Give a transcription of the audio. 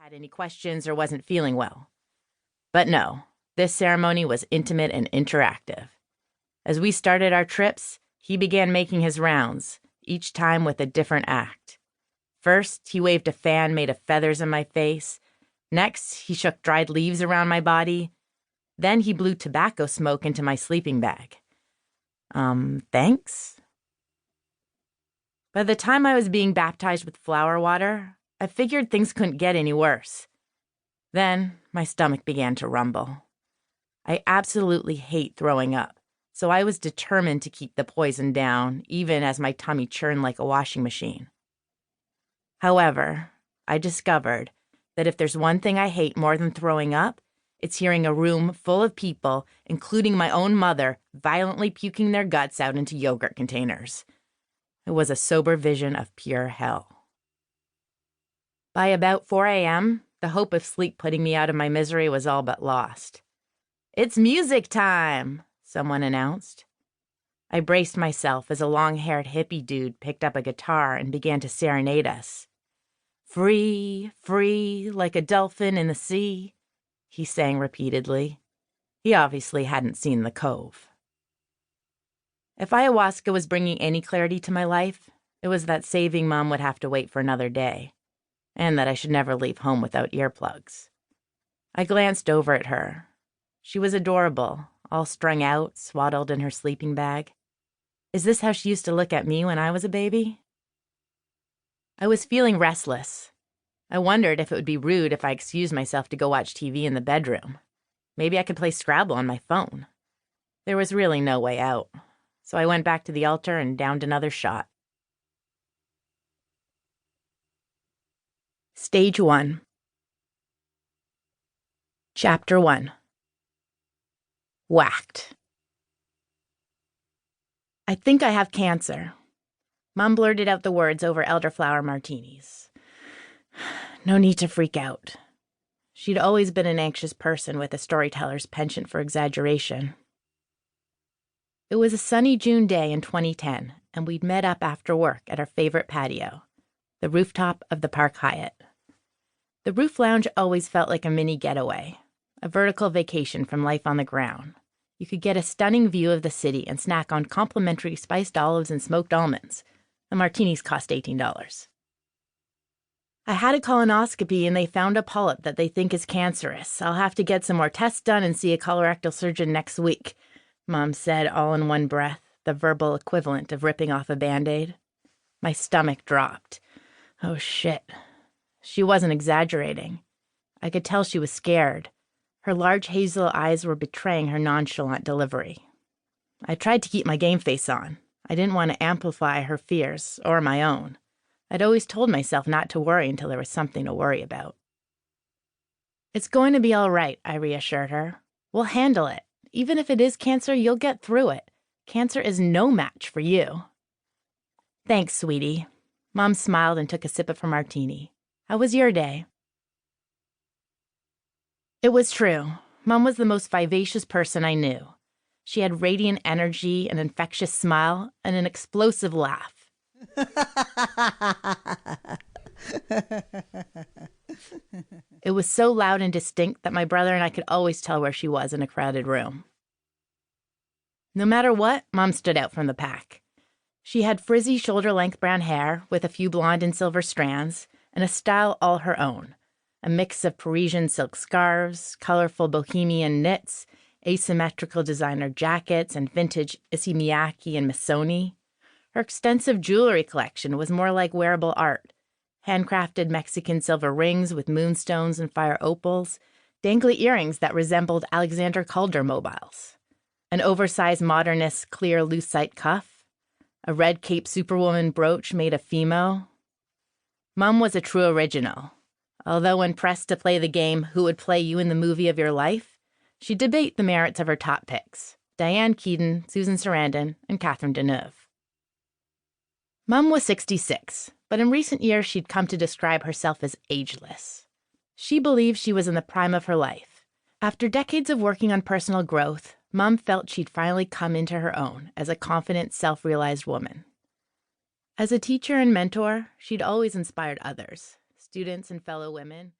had any questions or wasn't feeling well. But no, this ceremony was intimate and interactive. As we started our trips, he began making his rounds, each time with a different act. First, he waved a fan made of feathers in my face. Next, he shook dried leaves around my body. Then he blew tobacco smoke into my sleeping bag. Thanks? By the time I was being baptized with flower water, I figured things couldn't get any worse. Then my stomach began to rumble. I absolutely hate throwing up, so I was determined to keep the poison down, even as my tummy churned like a washing machine. However, I discovered that if there's one thing I hate more than throwing up, it's hearing a room full of people, including my own mother, violently puking their guts out into yogurt containers. It was a sober vision of pure hell. By about 4 a.m., the hope of sleep putting me out of my misery was all but lost. "It's music time," someone announced. I braced myself as a long-haired hippie dude picked up a guitar and began to serenade us. "Free, free, like a dolphin in the sea," he sang repeatedly. He obviously hadn't seen The Cove. If ayahuasca was bringing any clarity to my life, it was that saving Mom would have to wait for another day, and that I should never leave home without earplugs. I glanced over at her. She was adorable, all strung out, swaddled in her sleeping bag. Is this how she used to look at me when I was a baby? I was feeling restless. I wondered if it would be rude if I excused myself to go watch TV in the bedroom. Maybe I could play Scrabble on my phone. There was really no way out, so I went back to the altar and downed another shot. Stage 1. Chapter 1. Whacked. "I think I have cancer." Mom blurted out the words over elderflower martinis. No need to freak out. She'd always been an anxious person with a storyteller's penchant for exaggeration. It was a sunny June day in 2010, and we'd met up after work at our favorite patio, the rooftop of the Park Hyatt. The roof lounge always felt like a mini getaway, a vertical vacation from life on the ground. You could get a stunning view of the city and snack on complimentary spiced olives and smoked almonds. The martinis cost $18. "I had a colonoscopy and they found a polyp that they think is cancerous. I'll have to get some more tests done and see a colorectal surgeon next week," Mom said all in one breath, the verbal equivalent of ripping off a Band-Aid. My stomach dropped. Oh, shit. She wasn't exaggerating. I could tell she was scared. Her large hazel eyes were betraying her nonchalant delivery. I tried to keep my game face on. I didn't want to amplify her fears, or my own. I'd always told myself not to worry until there was something to worry about. "It's going to be all right," I reassured her. "We'll handle it. Even if it is cancer, you'll get through it. Cancer is no match for you." "Thanks, sweetie." Mom smiled and took a sip of her martini. "How was your day?" It was true. Mom was the most vivacious person I knew. She had radiant energy, an infectious smile, and an explosive laugh. It was so loud and distinct that my brother and I could always tell where she was in a crowded room. No matter what, Mom stood out from the pack. She had frizzy shoulder-length brown hair with a few blonde and silver strands, and a style all her own. A mix of Parisian silk scarves, colorful bohemian knits, asymmetrical designer jackets, and vintage Issey Miyake and Missoni. Her extensive jewelry collection was more like wearable art. Handcrafted Mexican silver rings with moonstones and fire opals, dangly earrings that resembled Alexander Calder mobiles, an oversized modernist clear lucite cuff, a red Cape Superwoman brooch made of Fimo. Mom was a true original. Although when pressed to play the game, who would play you in the movie of your life, she'd debate the merits of her top picks, Diane Keaton, Susan Sarandon, and Catherine Deneuve. Mom was 66, but in recent years she'd come to describe herself as ageless. She believed she was in the prime of her life. After decades of working on personal growth, Mom felt she'd finally come into her own as a confident, self-realized woman. As a teacher and mentor, she'd always inspired others, students and fellow women,